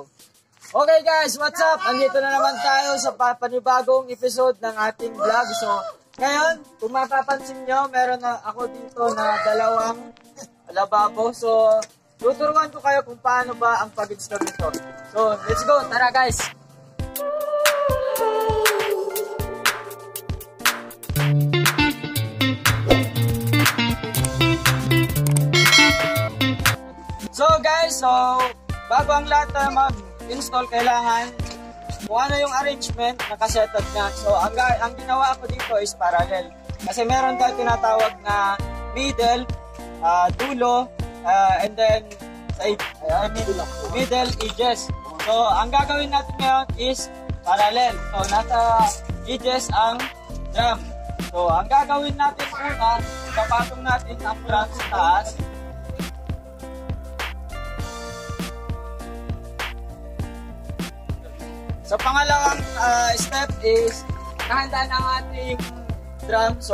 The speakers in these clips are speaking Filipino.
Go. Okay guys, what's up? Andito na naman tayo sa panibagong episode ng ating vlog. So, ngayon, kung mapapansin nyo, meron na ako dito na dalawang lababo. So, tuturuan ko kayo kung paano ba ang pag-install nito. So, let's go! Tara guys! So guys, bago ang lahat na mag-install, kailangan kung ano yung arrangement, nakasetup niya. So ang ginawa ko dito is parallel. Kasi meron tayo tinatawag na middle, dulo, and then side, middle edges. So ang gagawin natin ngayon is parallel. So nasa edges ang drum. So ang gagawin natin una, papatong natin ang drum sa taas. So, pangalawang step is nakahandaan ang ating drum. So,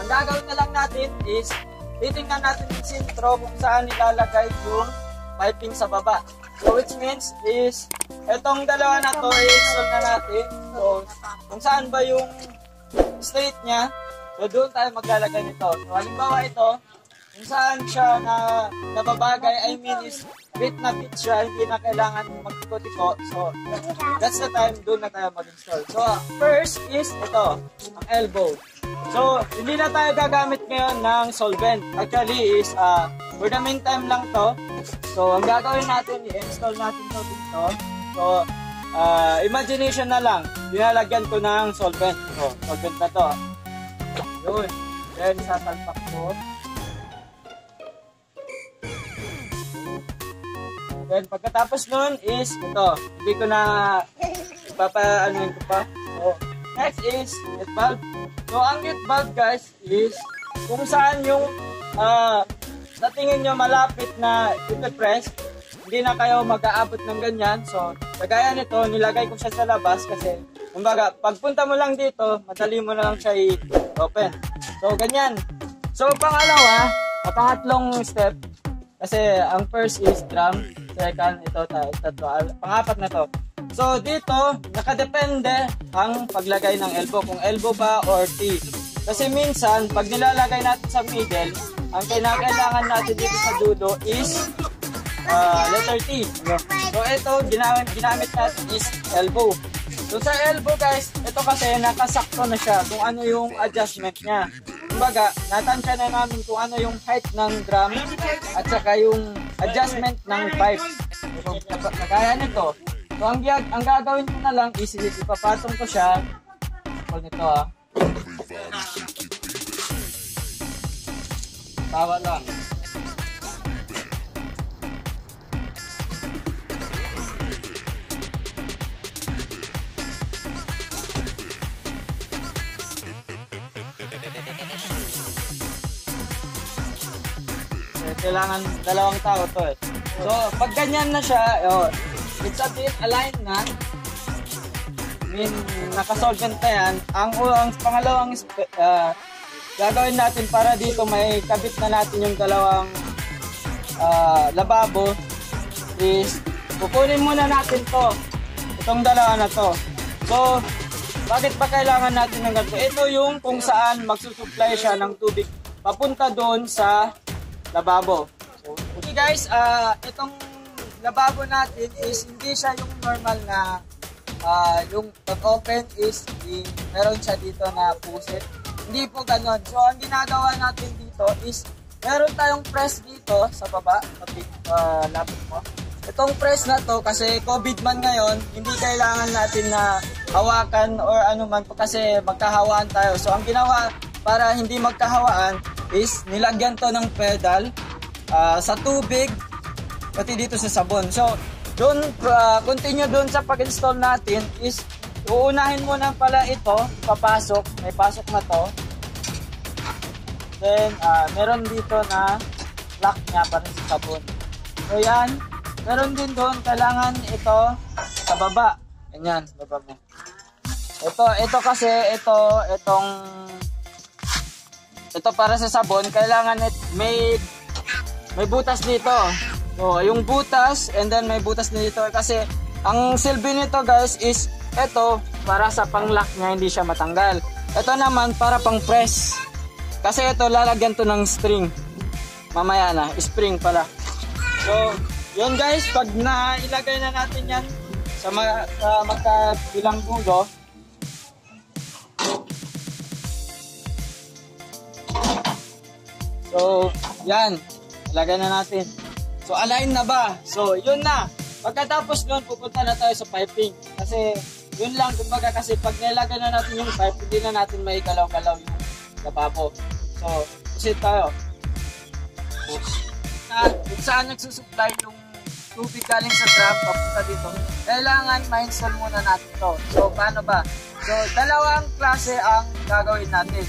ang gagawin na lang natin is titingnan natin yung sintro kung saan nilalagay yung piping sa baba. So, which means is itong dalawa na to i-install na natin. So, kung saan ba yung straight niya, so doon tayo maglalagay nito. So, halimbawa ito, kung saan siya na nababagay, I mean is fit na fit siya, hindi na kailangan magtiko-tiko. So, that's the time doon na tayo mag-install. So, first is ito, ang elbow. So, hindi na tayo gagamit ngayon ng solvent. Actually is, for the meantime lang to. So, ang gagawin natin, i-install natin to dito. So, imagination na lang, dinalagyan ko ng solvent. So, solvent na to. Yun. Then, sasalpak ko. Then, pagkatapos nun is ito. Hindi ko na ipapaanoin ko pa. So, next is net valve. So, ang net valve guys is kung saan yung sa tingin nyo malapit na ipipress, hindi na kayo mag-aabot ng ganyan. So, kagaya nito, nilagay ko siya sa labas kasi kumbaga, pagpunta mo lang dito, madali mo na lang siya i-open. So, ganyan. So, pangatlong step, kasi ang first is drum, second, ito, pangapat na to. So, dito, nakadepende ang paglagay ng elbow, kung elbow ba or T. Kasi minsan, pag nilalagay natin sa middle, ang kailangan natin dito sa dulo is letter T. So, ito, ginamit natin is elbow. So, sa elbow guys, ito kasi nakasakto na siya kung ano yung adjustment niya. Kumbaga, natansya na namin kung ano yung height ng drum at saka yung adjustment ng pipe. So, kagaya nito. So, ang gagawin ko na lang is ipapatong ko siya. So, nito Tawa lang. Kailangan dalawang tao to eh. So, pag ganyan na siya, it's a bit aligned na. I mean, nakasolvent na yan. Ang pangalawang gagawin natin para dito may kabit na natin yung dalawang lababo is kukunin muna natin to. Itong dalawa na to. So, bakit pa kailangan natin ng ganito? Ito yung kung saan magsusupply siya ng tubig papunta doon sa lababo. Okay guys, itong lababo natin is hindi siya yung normal na yung pag-open is meron siya dito na pusit. Hindi po ganon. So, ang ginagawa natin dito is meron tayong press dito sa baba. Lapit mo. Itong press na to, kasi COVID man ngayon, hindi kailangan natin na hawakan or ano man kasi magkahawaan tayo. So, ang ginawa para hindi magkahawaan is nilagyan to ng pedal sa tubig pati dito sa sabon. So doon continue doon sa pag-install natin is uunahin mo na pala ito papasok, may pasok na to. Then meron dito na lock niya para sa sabon. So yan, meron din doon kailangan ito sa baba. Ganyan, baba mo. Ito kasi ito para sa sabon, kailangan may butas dito. So, yung butas, and then may butas na dito. Kasi, ang silbi nito guys is, ito, para sa pang-lock niya, hindi siya matanggal. Ito naman, para pang-press. Kasi ito, lalagyan to ng string. Mamaya na, spring pala. So, yun guys, pag nailagay na natin yan sa magkabilang dulo, so, yan. Ilagay na natin. So, align na ba? So, yun na. Pagkatapos nun, pupunta na tayo sa piping. Kasi, yun lang. Kumbaga, kasi pag nilagay na natin yung pipe, hindi na natin may galaw-galaw yung lababo. So, proceed tayo. Kung saan nagsusupply yung tubig galing sa drum, papunta dito, kailangan ma-install muna natin to. So, paano ba? So, dalawang klase ang gagawin natin.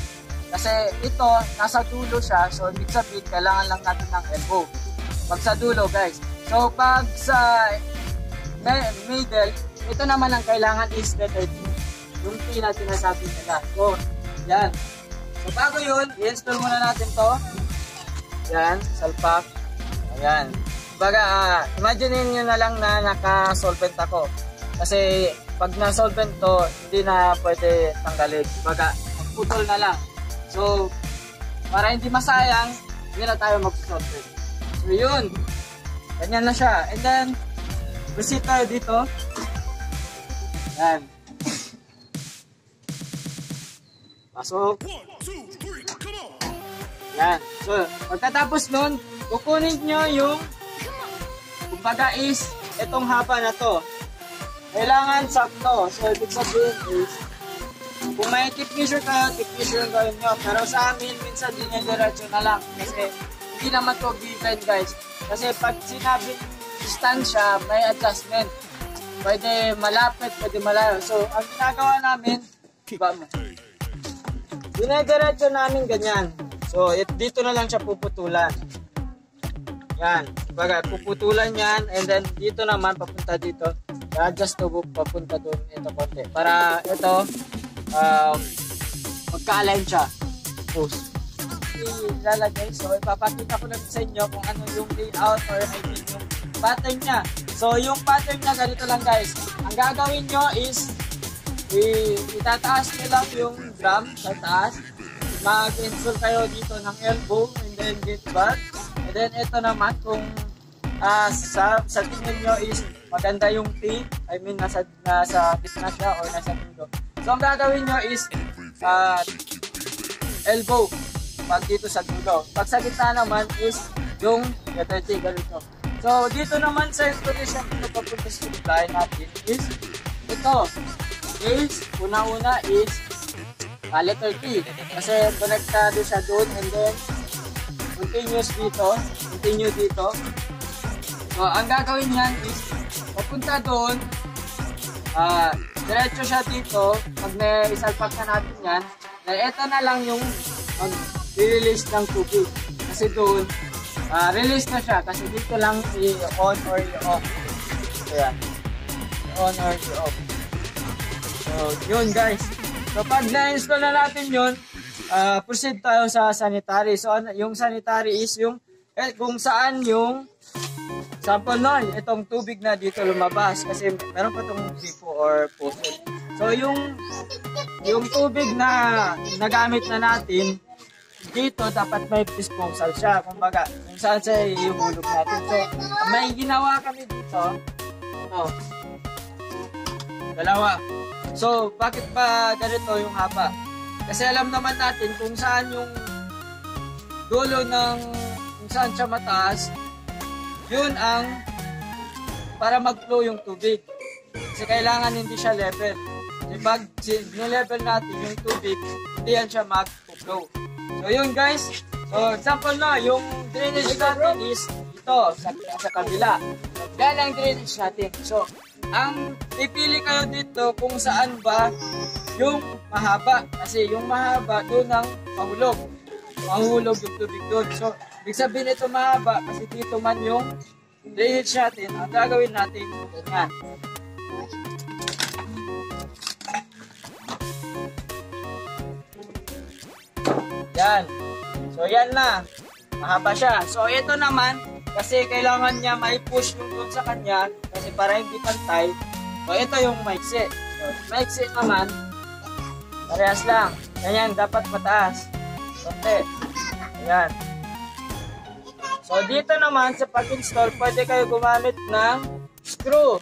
Kasi ito, nasa dulo siya. So, ibig sabihin, kailangan lang natin ng elbow. Pag sa dulo, guys. So, pag sa middle, ito naman ang kailangan is letter T. Yung T na sinasabi nila. So, yan. So, bago yun, i-install muna natin to. Yan, salpak. Ayan. Baga, imagine nyo na lang na naka-solvent ako. Kasi, pag na-solvent to, hindi na pwede tanggalin. Baga, putol na lang. So, para hindi masayang, hindi na tayo mag-solvent. So, yun. Ganyan na siya. And then, proceed tayo dito. Yan. Pasok. Yan. So, pagkatapos nun, kukunin nyo yung kumbaga is, itong haba na to. Kailangan sakto. So, ibig sabihin is, kung may tip measure kayo, tip measure kayo nyo. Pero sa amin, minsan dinediretso na lang. Kasi hindi naman to given guys. Kasi pag sinabing distansya, may adjustment. Pwede malapit, pwede malayo. So, ang ginagawa namin, dinediretso namin ganyan. So, dito na lang siya puputulan. Yan. Baga, puputulan yan. And then, dito naman, papunta dito. I-adjust to papunta doon. Ito konti. Para ito, magka-align siya. Post. Ilalagay. So, ipapakita ko lang sa inyo kung ano yung layout or I mean yung pattern niya. So, yung pattern niya, ganito lang guys. Ang gagawin nyo is, itataas nyo lang yung drum sa taas. Mag-install kayo dito ng elbow and then gate bar. And then, ito naman, kung sa tingin nyo is maganda yung T, I mean, nasa gitna siya or nasa dulo. So, ang gagawin nyo is elbow pag dito sa dulo. Pag sa gitna naman is yung letter T, ganito. So, dito naman sa installation ito papunta sa supply natin is ito is, una-una is letter T. Kasi konektado siya doon and then continuous dito, continue dito. So, ang gagawin niyan is papunta doon, diretso siya dito. Pag naisalpak na natin yan, ito na lang yung mag-release ng tubig. Kasi doon, release na siya. Kasi dito lang i-on or i-off. So, yan. On or i-off. So, yun guys. So, pag na-install na natin yun, proceed tayo sa sanitary. So, yung sanitary is yung, kung saan yung sample nun, itong tubig na dito lumabas. Kasi meron pa itong tipo or faucet. So, yung tubig na nagamit na natin, dito dapat may disposal siya. Kumbaga, kung saan siya ihulog natin. So, may ginawa kami dito. Ito. Dalawa. So, bakit pa ganito yung haba? Kasi alam naman natin kung saan yung dulo ng kung saan siya mataas, yun ang para mag-flow yung tubig. Kasi kailangan hindi siya level. Pag nilevel natin yung tubig, hindi yan siya mag-flow. So yun guys. So example na, yung drainage natin is ito, sa kabila. Yan ang drainage natin. So, ang pipili kayo dito kung saan ba yung mahaba. Kasi yung mahaba, doon ang mahulog. Mahulog yung tubig doon. So, ibig sabihin ito mahaba kasi dito man yung drainage natin. Ang gagawin natin, ganyan. Yan. So, yan na. Mahaba siya. So, ito naman, Kasi kailangan niya mai-push yung doon sa kanya kasi para hindi pantay. So, ito yung maiksi. So, maiksi naman, parehas lang. Ganyan, dapat mataas. Konti. Ayan. So, dito naman sa pag-install, pwede kayo gumamit ng screw.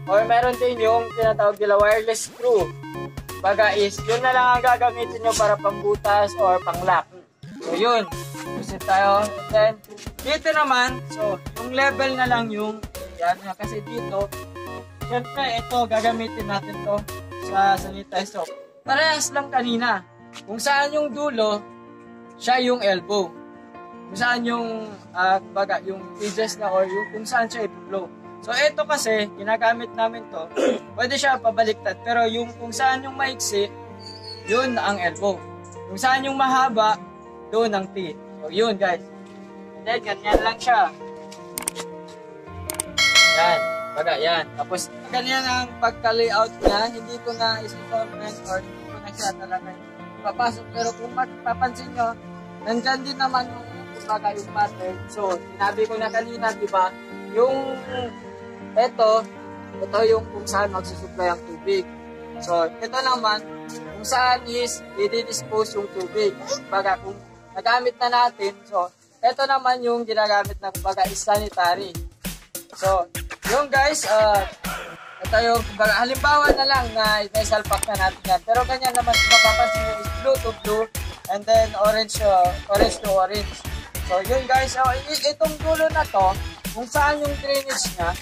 Or meron din yung tinatawag nila wireless screw. Baga is, yun na lang ang gagamitin nyo para pangbutas or pang-lock. So, yun. Proceed tayo. And then, dito naman, so, yung level na lang yung, yan, kasi dito, syempre, ito, gagamitin natin to sa sanitizer. So, parehas lang kanina. Kung saan yung dulo, siya yung elbow. Kung saan yung, baga, yung edges na or yung kung saan siya i-flow. So, ito kasi, ginagamit namin to, pwede siya pabaliktad. Pero yung kung saan yung maiksi, yun ang elbow. Kung saan yung mahaba, doon ang T. So, yun guys. And then, ganyan lang siya. Yan. Baga, yan. Tapos, ganyan ang pagka-layout niya. Hindi ko na isi-comment or hindi ko na siya talaga papasok. Pero kung mapapansin nyo, nandyan din naman yung kumbaga yung pattern. So, sinabi ko na kanina, diba? Yung ito yung kung saan magsusupply ang tubig. So, ito naman, kung saan is i-dispose yung tubig. Baga, kung nagamit na natin, so, ito naman yung ginagamit na kumbaga is sanitary. So, yung guys, ito yung, kumbaga, halimbawa na lang na isalpak na natin yan. Pero ganyan naman, kung mapapansin nyo is blue to blue, and then orange to orange. So, yun guys, itong dulo na to, kung saan yung drainage niya,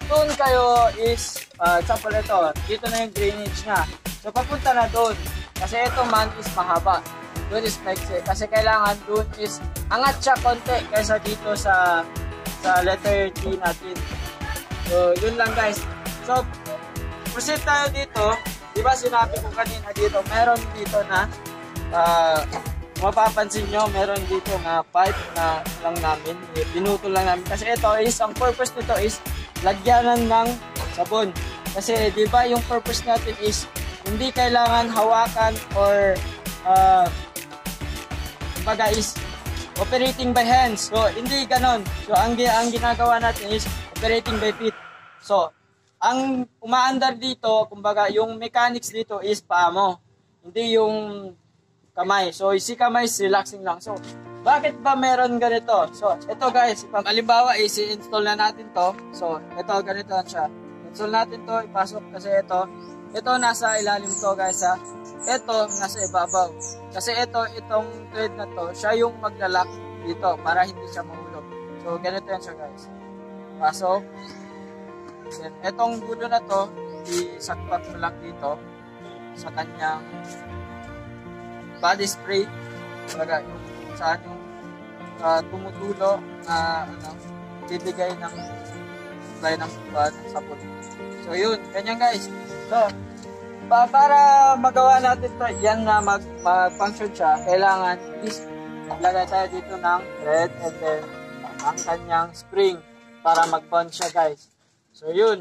doon kayo is, example ito, dito na yung drainage niya. So, papunta na doon. Kasi ito man is mahaba. Doon is maiksi. Kasi kailangan doon is angat siya konti kaysa dito sa letter T natin. So, yun lang guys. So, proceed tayo dito. Diba sinabi ko kanina dito, meron dito na, mapapansin nyo, meron dito na pipe na lang namin. Pinutol lang namin. Kasi ito is, ang purpose nito is, lagyanan ng sabon. Kasi, di ba yung purpose natin is, hindi kailangan hawakan or, kumbaga is, operating by hands. So, hindi ganon. So, ang ginagawa natin is, operating by feet. So, ang umaandar dito, kumbaga, yung mechanics dito is paa mo. Hindi yung kamay. So, si kamay is relaxing lang. So, bakit ba meron ganito? So, ito guys, halimbawa is i-install na natin to. So, ito ganito siya. Install natin to, ipasok kasi ito nasa ilalim to guys ha. Ito nasa ibabaw. Kasi itong thread na to, siya yung maglalak dito para hindi siya mahulog. So, ganito yan siya guys. Pasok. Then, itong dulo na to, isakpat mo lang dito sa kanyang body spray. Baga, yung saan yung tumutulo na bibigay ng supply ng sabon. So yun, ganyan guys. So, para magawa natin to, yan na mag-function siya, kailangan is lagay tayo dito ng thread and then ang kanyang spring para mag-bond siya guys. So yun.